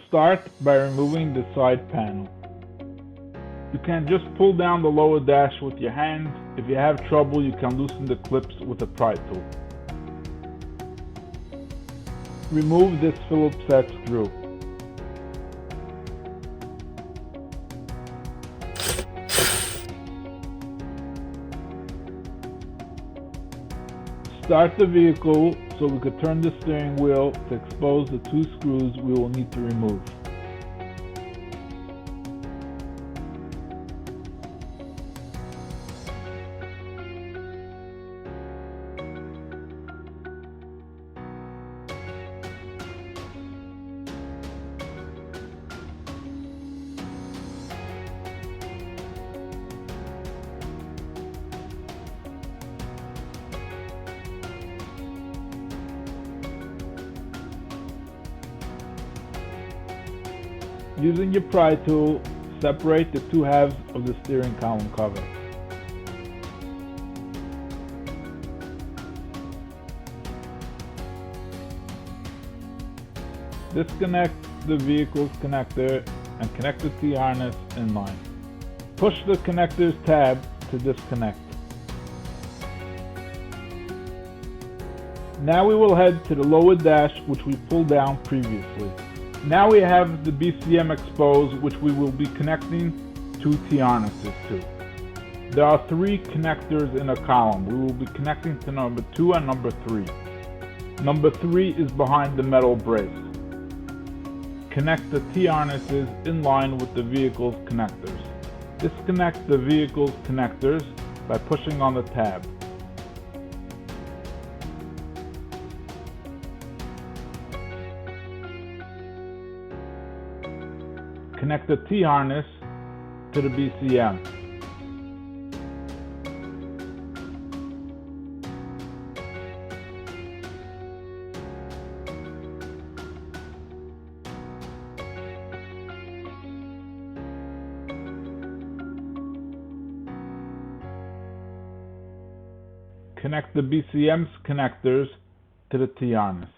start by removing the side panel. You can just pull down the lower dash with your hand. If you have trouble, you can loosen the clips with a pry tool. Remove this Phillips head screw. Start the vehicle so we could turn the steering wheel to expose the two screws we will need to remove. Using your pry tool, separate the two halves of the steering column cover. Disconnect the vehicle's connector and connect the T-harness in line. Push the connector's tab to disconnect. Now we will head to the lower dash, which we pulled down previously. Now we have the BCM exposed, which we will be connecting two T-harnesses to. There are three connectors in a column. We will be connecting to number 2 and number 3. Number 3 is behind the metal brace. Connect the T-harnesses in line with the vehicle's connectors. Disconnect the vehicle's connectors by pushing on the tab. Connect the T-harness to the BCM. Connect the BCM's connectors to the T-harness.